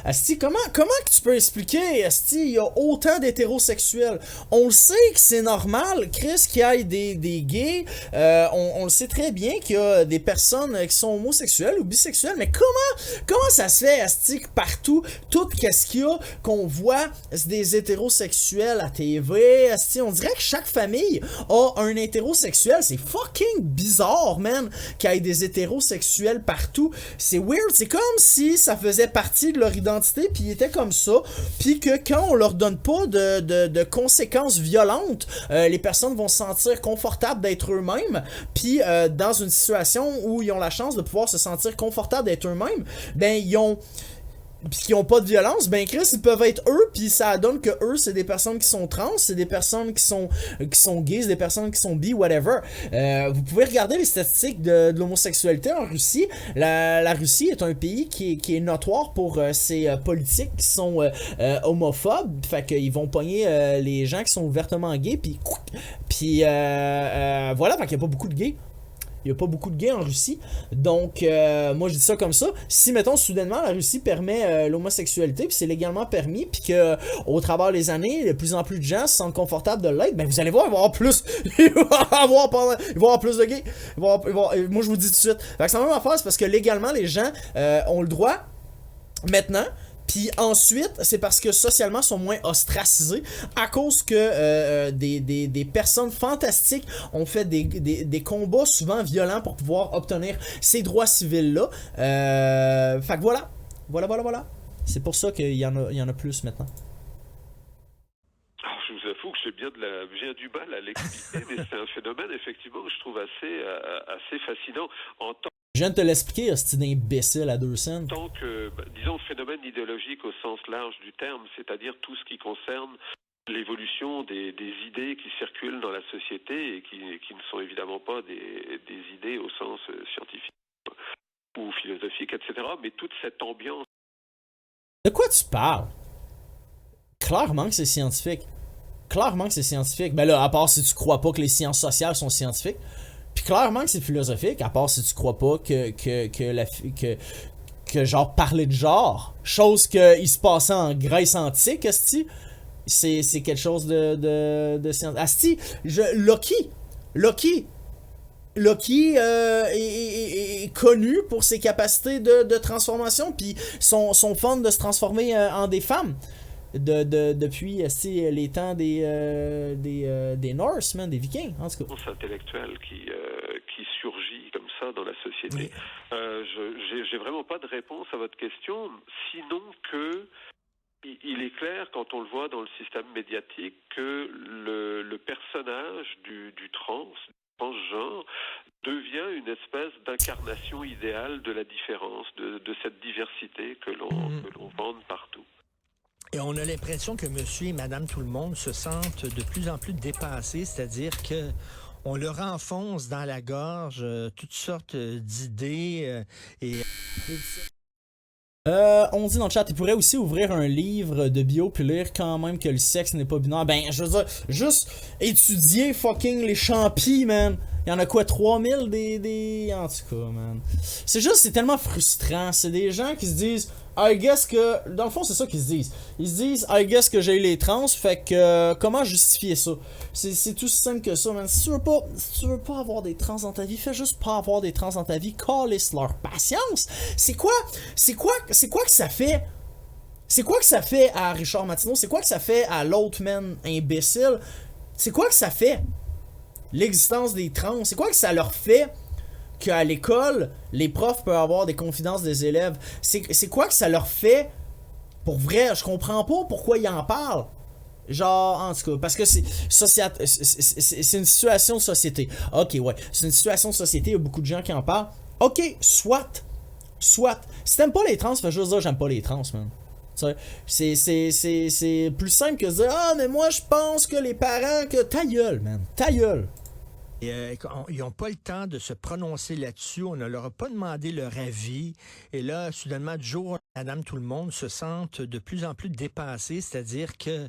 Asti, comment que tu peux expliquer, Asti, il y a autant d'hétérosexuels? On le sait que c'est normal, Chris, qu'il y ait des gays. On le sait très bien qu'il y a des personnes qui sont homosexuelles ou bisexuelles. Mais comment ça se fait, Asti, que partout, tout qu'est-ce qu'il y a qu'on voit des hétérosexuels à TV, Asti, on dirait que chaque famille a un hétérosexuel. C'est fucking bizarre, man, qu'il y ait des hétérosexuels partout. C'est weird, c'est comme si ça faisait partie de leur identité, puis ils étaient comme ça, puis que quand on leur donne pas de conséquences violentes, les personnes vont se sentir confortables d'être eux-mêmes, puis dans une situation où ils ont la chance de pouvoir se sentir confortables d'être eux-mêmes, ben puis qui ont pas de violence, ben Chris, ils peuvent être eux, puis ça donne que eux, c'est des personnes qui sont trans, c'est des personnes qui sont gays, c'est des personnes qui sont bi, whatever. Vous pouvez regarder les statistiques de l'homosexualité en Russie. La Russie est un pays qui est notoire pour ses politiques qui sont homophobes, fait qu'ils vont pogner les gens qui sont ouvertement gays, puis voilà, fait qu'il y a pas beaucoup de gays. Il y a pas beaucoup de gays en Russie. Donc, moi, je dis ça comme ça. Si, mettons, soudainement, la Russie permet l'homosexualité, puis c'est légalement permis, puis que au travers des années, de plus en plus de gens se sentent confortables de l'être, ben vous allez voir, il va y avoir plus. Il va y avoir plus de gays. Moi, je vous dis tout de suite. Fait que c'est la même affaire, c'est parce que légalement, les gens ont le droit, maintenant. Puis ensuite, c'est parce que socialement, sont moins ostracisés à cause que des personnes fantastiques ont fait des combats souvent violents pour pouvoir obtenir ces droits civils-là. Fait que voilà. Voilà. C'est pour ça qu'il y en a plus maintenant. Alors, je vous avoue que j'ai du mal à l'expliquer, mais c'est un phénomène, effectivement, que je trouve assez fascinant. Je viens de te l'expliquer, c'est une imbécile à 2 cents. Tant que, disons, phénomène idéologique au sens large du terme, c'est-à-dire tout ce qui concerne l'évolution des idées qui circulent dans la société et qui ne sont évidemment pas des idées au sens scientifique ou philosophique, etc., mais toute cette ambiance. De quoi tu parles? Clairement que c'est scientifique. Ben là, à part si tu crois pas que les sciences sociales sont scientifiques. Puis clairement que c'est philosophique, à part si tu crois pas que genre parler de genre, chose qu'il se passait en Grèce antique, asti, c'est quelque chose de scientifique. Asti, Loki est connu pour ses capacités de transformation, puis son fun de se transformer en des femmes. Depuis les temps des Norse, man, des Vikings, en tout cas. Intellectuelle qui surgit comme ça dans la société. Oui. J'ai vraiment pas de réponse à votre question, sinon que il est clair, quand on le voit dans le système médiatique, que le personnage du transgenre devient une espèce d'incarnation idéale de la différence, de cette diversité que l'on vante partout. Et on a l'impression que monsieur et madame tout le monde se sentent de plus en plus dépassés, c'est-à-dire que on leur enfonce dans la gorge toutes sortes d'idées on dit dans le chat, il pourrait aussi ouvrir un livre de bio puis lire quand même que le sexe n'est pas binaire. Ben, je veux dire, juste étudier fucking les champis, man. Il y en a quoi, 3000 des... En tout cas, man. C'est tellement frustrant. C'est des gens qui se disent, I guess que... Dans le fond, c'est ça qu'ils se disent. Ils se disent, I guess que j'ai les trans, fait que... comment justifier ça? C'est tout simple que ça, man. Si tu veux pas avoir des trans dans ta vie, fais juste pas avoir des trans dans ta vie. Calisse leur patience. C'est quoi que ça fait? C'est quoi que ça fait à Richard Martineau? C'est quoi que ça fait à l'autre man imbécile? C'est quoi que ça fait? L'existence des trans, c'est quoi que ça leur fait qu'à l'école, les profs peuvent avoir des confidences des élèves? C'est quoi que ça leur fait? Pour vrai, je comprends pas pourquoi ils en parlent. Genre, en tout cas, parce que c'est une situation de société. Ok, ouais, c'est une situation de société, il y a beaucoup de gens qui en parlent. Ok, soit. Si t'aimes pas les trans, fais juste dire j'aime pas les trans, man. C'est plus simple que de dire ah, mais moi je pense que les parents, que ta gueule, man, ta gueule. Et, ils n'ont pas le temps de se prononcer là-dessus. On ne leur a pas demandé leur avis. Et là, soudainement, du jour, madame tout le monde se sentent de plus en plus dépassés, c'est-à-dire que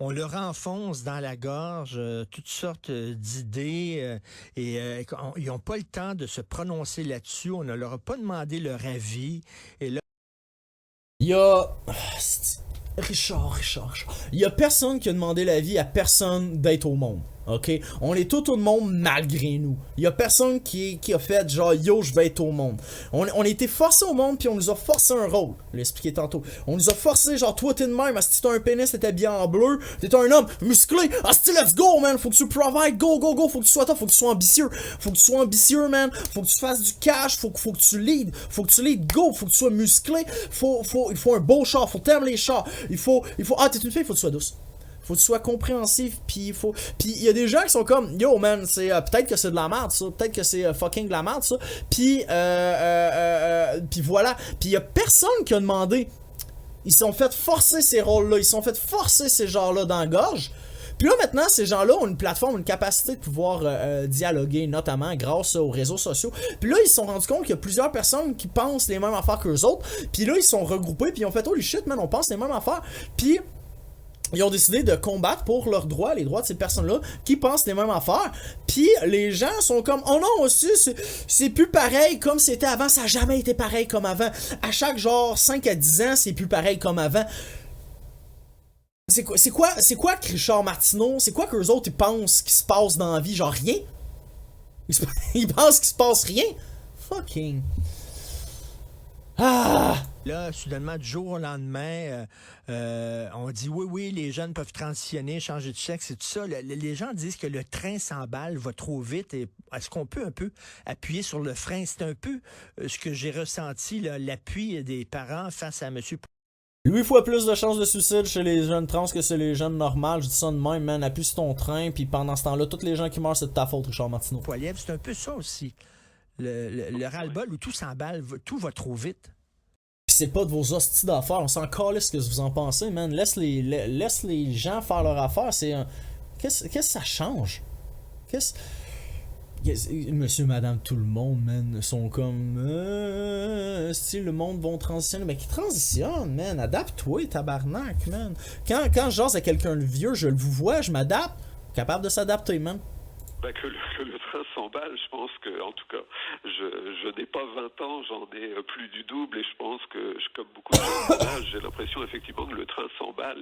on leur enfonce dans la gorge toutes sortes d'idées et ils n'ont pas le temps de se prononcer là-dessus. On ne leur a pas demandé leur avis. Et là, il y a... Richard. Il y a personne qui a demandé l'avis à personne d'être au monde. Ok? On est tout au monde malgré nous. Il y a personne qui a fait genre yo, je vais être au monde. On a été forcés au monde puis on nous a forcé un rôle. Je l'ai expliqué tantôt. On nous a forcé genre toi t'es de même. Si t'as un pénis, t'es habillé en bleu. T'es un homme musclé. Let's go, man. Faut que tu provide. Go. Faut que tu sois toi. Faut que tu sois ambitieux. man. Faut que tu fasses du cash. Faut que tu lead. Faut que tu lead. Go. Faut que tu sois musclé. Il faut un beau char. Faut t'aimer les chars. Il faut. Ah, t'es une fille. Faut que tu sois douce. Faut que tu sois compréhensif, puis il y a des gens qui sont comme yo man, c'est peut-être que c'est de la merde ça, peut-être que c'est fucking de la merde ça, puis voilà, puis il y a personne qui a demandé. Ils se sont fait forcer ces rôles-là, ils se sont fait forcer ces genres-là dans la gorge. Puis là maintenant, ces gens-là ont une plateforme, une capacité de pouvoir dialoguer, notamment grâce aux réseaux sociaux. Puis là, ils se sont rendus compte qu'il y a plusieurs personnes qui pensent les mêmes affaires qu'eux autres. Puis là, ils se sont regroupés, puis ils ont fait holy shit man, on pense les mêmes affaires. Puis ils ont décidé de combattre pour leurs droits, les droits de ces personnes-là qui pensent les mêmes affaires. Puis les gens sont comme, oh non, aussi, c'est plus pareil comme c'était avant, ça a jamais été pareil comme avant. À chaque genre 5 à 10 ans, c'est plus pareil comme avant. C'est quoi que Richard Martineau, c'est quoi qu'eux autres ils pensent qu'il se passe dans la vie, genre rien? Ils pensent qu'il se passe rien? Fucking. Ah! Là, soudainement, du jour au lendemain, on dit oui, les jeunes peuvent transitionner, changer de sexe et tout ça. Les gens disent que le train s'emballe, va trop vite. Et est-ce qu'on peut un peu appuyer sur le frein? C'est un peu ce que j'ai ressenti, là, l'appui des parents face à monsieur. 8 fois plus de chances de suicide chez les jeunes trans que chez les jeunes normales. Je dis ça de même, man. Appuie sur ton train, puis pendant ce temps-là, tous les gens qui meurent, c'est de ta faute, Richard Martineau. Poilievre, c'est un peu ça aussi. Le ras-le-bol où tout s'emballe, tout va trop vite. Pis c'est pas de vos hosties d'affaires. On s'en calisse ce que vous en pensez, man. Laisse les gens faire leur affaire. Qu'est-ce que ça change? Monsieur, madame, tout le monde, man, sont comme... si le monde vont transitionner. Mais qui transitionne, man? Adapte-toi, tabarnak, man. Quand je jase à quelqu'un de vieux, je le vois, je m'adapte. Capable de s'adapter, man. Ben, que le train s'emballe, je pense que, en tout cas, je n'ai pas 20 ans, j'en ai plus du double, et je pense que, comme beaucoup de gens, j'ai l'impression effectivement que le train s'emballe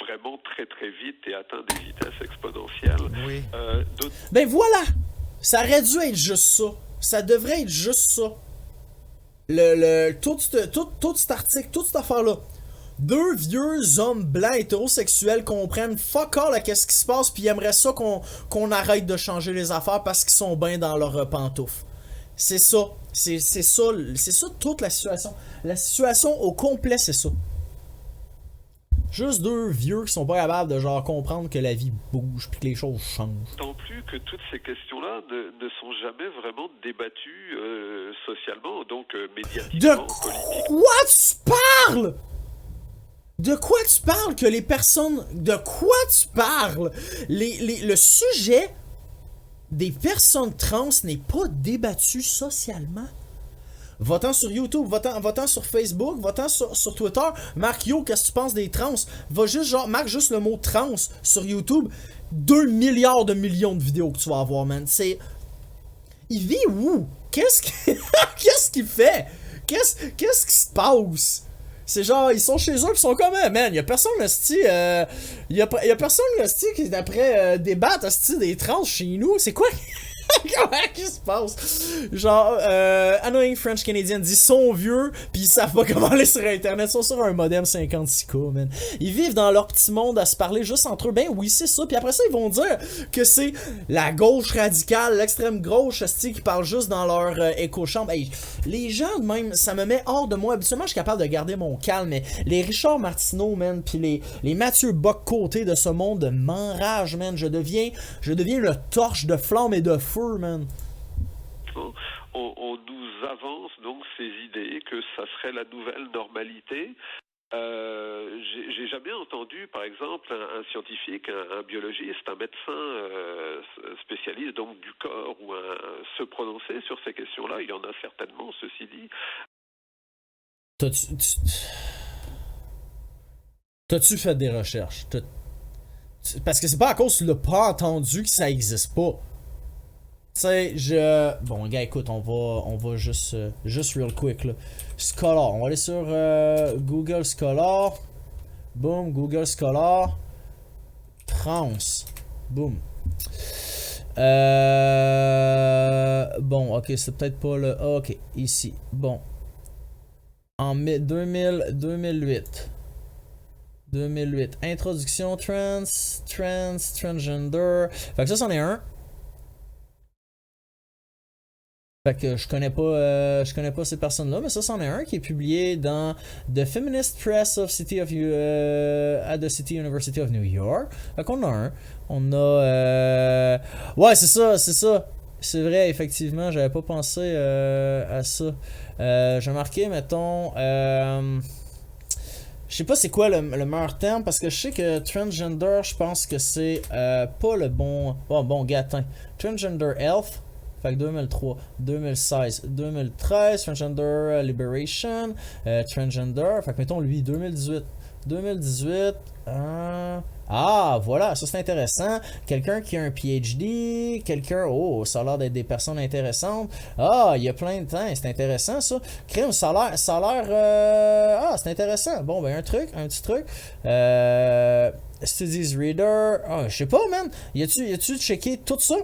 vraiment très très vite et atteint des vitesses exponentielles. Oui. Ben voilà! Ça aurait dû être juste ça. Ça devrait être juste ça. Tout cet article, toute cette affaire-là. 2 vieux hommes blancs hétérosexuels comprennent fuck all à qu'est-ce qui se passe, puis ils aimeraient ça qu'on arrête de changer les affaires parce qu'ils sont bien dans leurs pantoufles. C'est ça. C'est ça toute la situation. La situation au complet, c'est ça. Juste 2 vieux qui sont pas capables de genre comprendre que la vie bouge puis que les choses changent. Tant plus que toutes ces questions-là ne sont jamais vraiment débattues socialement, donc médiatiquement, politiquement. Quoi tu parles? De quoi tu parles que les personnes... De quoi tu parles? Le sujet des personnes trans n'est pas débattu socialement. Va-t'en sur YouTube, va-t'en sur Facebook, va-t'en sur Twitter. Marc Yo, qu'est-ce que tu penses des trans? Marque juste le mot trans sur YouTube. 2 milliards de millions de vidéos que tu vas avoir, man. Il vit où? Qu'est-ce qu'il fait? Qu'est-ce qui se passe? C'est genre, ils sont chez eux, ils sont comme, man, y'a personne, hostie, y'a personne, hostie, qui d'après débattre, hostie, des trans chez nous. C'est quoi? Qu'est-ce qui se passe? Genre, Annoying French Canadian dit sont vieux, pis ils savent pas comment aller sur Internet, ils sont sur un modem 56K, man. Ils vivent dans leur petit monde à se parler juste entre eux. Ben oui, c'est ça. Puis après ça, ils vont dire que c'est la gauche radicale, l'extrême gauche, hostie, qui parle juste dans leur écho-chambre. Hey, les gens, de même, ça me met hors de moi. Habituellement, je suis capable de garder mon calme, mais les Richard Martineau, man, pis les Mathieu Bock-Côté de ce monde m'enragent, man. Je deviens le torche de flamme et de feu, man. On nous avance donc ces idées que ça serait la nouvelle normalité. J'ai jamais entendu, par exemple, un scientifique, un biologiste, un médecin spécialiste donc du corps ou se prononcer sur ces questions-là. Il y en a certainement, ceci dit. T'as-tu fait des recherches? Parce que c'est pas à cause que tu l'as pas entendu que ça existe pas. Tu sais, bon, gars, écoute, on va juste real quick, là. Scholar, on va aller sur Google Scholar. Boom, Google Scholar. Trans. Boom. Bon, ok, c'est peut-être pas le... Ah, ok, ici. Bon. En 2008. Introduction transgender. Fait que ça, c'en est un. Fait que je connais pas ces personnes-là, mais ça, c'en est un qui est publié dans The Feminist Press of City of at the City University of New York. Fait qu'on a un. On a ouais, c'est ça. C'est vrai, effectivement, j'avais pas pensé à ça. J'ai marqué, mettons, je sais pas c'est quoi le meilleur terme, parce que je sais que transgender, je pense que c'est pas le bon... Oh, bon, gars, attends. Transgender health. Fait que 2003, 2016, 2013, Transgender Liberation, Transgender, fait que mettons lui, 2018. 2018, ah, voilà, ça c'est intéressant. Quelqu'un qui a un PhD, oh, ça a l'air d'être des personnes intéressantes. Ah, il y a plein de temps, c'est intéressant ça. Crime, ça a l'air, ah, c'est intéressant. Bon, ben un petit truc. Studies Reader, ah, je sais pas, man. Y a-tu checké tout ça?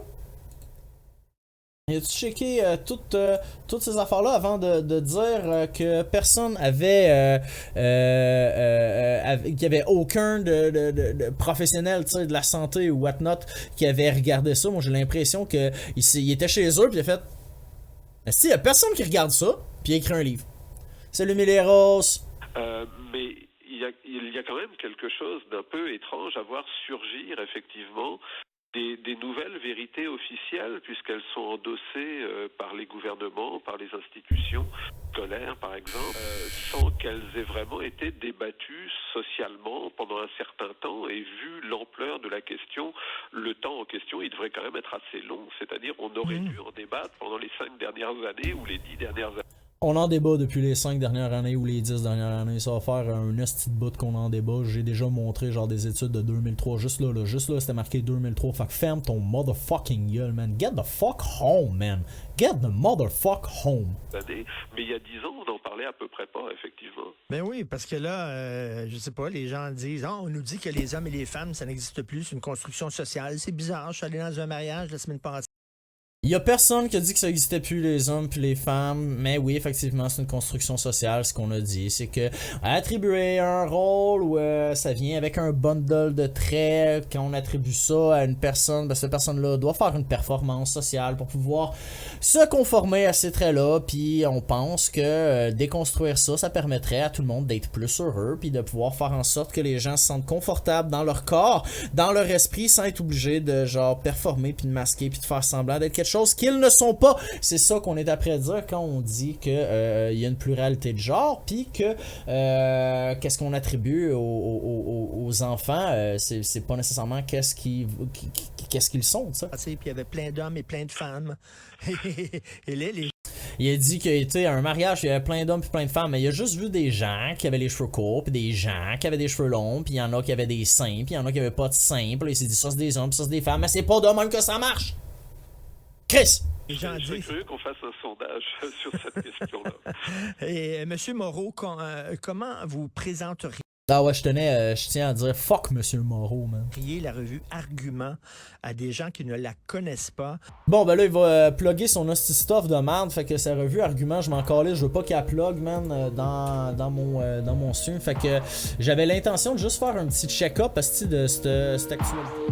As-tu checké toutes ces affaires-là avant de dire que personne avait qu'il n'y avait aucun de professionnel de la santé ou whatnot qui avait regardé ça? Moi j'ai l'impression qu'il était chez eux puis il a fait si, il n'y a personne qui regarde ça puis il a écrit un livre. Salut Mileros! Mais il y a quand même quelque chose d'un peu étrange à voir surgir effectivement des nouvelles vérités officielles, puisqu'elles sont endossées par les gouvernements, par les institutions scolaires, par exemple, sans qu'elles aient vraiment été débattues socialement pendant un certain temps. Et vu l'ampleur de la question, le temps en question, il devrait quand même être assez long. C'est-à-dire, on aurait dû en débattre pendant les 5 dernières années ou les 10 dernières années. On en débat depuis les 5 dernières années ou les 10 dernières années. Ça va faire un esti de bout qu'on en débat. J'ai déjà montré genre des études de 2003. Juste là, c'était marqué 2003. Fait que ferme ton motherfucking gueule, man. Get the fuck home, man. Get the motherfuck home. Mais il y a 10 ans, on n'en parlait à peu près pas, effectivement. Ben oui, parce que là, je sais pas, les gens disent, on nous dit que les hommes et les femmes, ça n'existe plus. C'est une construction sociale. C'est bizarre. Je suis allé dans un mariage la semaine passée. Il y a personne qui a dit que ça n'existait plus les hommes puis les femmes, mais oui, effectivement, c'est une construction sociale, ce qu'on a dit. C'est que attribuer un rôle où ça vient avec un bundle de traits, quand on attribue ça à une personne, ben, cette personne-là doit faire une performance sociale pour pouvoir se conformer à ces traits-là, puis on pense que déconstruire ça, ça permettrait à tout le monde d'être plus heureux, puis de pouvoir faire en sorte que les gens se sentent confortables dans leur corps, dans leur esprit, sans être obligés de genre performer, puis de masquer, puis de faire semblant d'être quelque chose qu'ils ne sont pas. C'est ça qu'on est après dire quand on dit que y a une pluralité de genre, puis que qu'est-ce qu'on attribue aux enfants, c'est pas nécessairement qu'est-ce qu'ils sont, ça. Puis il y avait plein d'hommes et plein de femmes. Et là, il a dit qu'il était à un mariage, il y avait plein d'hommes et plein de femmes, mais il a juste vu des gens qui avaient les cheveux courts, puis des gens qui avaient des cheveux longs, puis il y en a qui avaient des seins, puis il y en a qui avaient pas de seins, puis il s'est dit ça c'est des hommes, puis ça c'est des femmes, mais c'est pas de même que ça marche. Chris! Je serais curieux qu'on fasse un sondage sur cette question-là. Et M. Moreau, comment vous présenteriez Ah ouais, je tiens à dire fuck Monsieur Moreau, man. la revue Argument à des gens qui ne la connaissent pas? Bon, ben là, il va plugger son hostie stuff de merde, fait que sa revue Argument, je m'en calais, je veux pas qu'elle plug, man, dans mon stream, fait que j'avais l'intention de juste faire un petit check-up de cette actualité.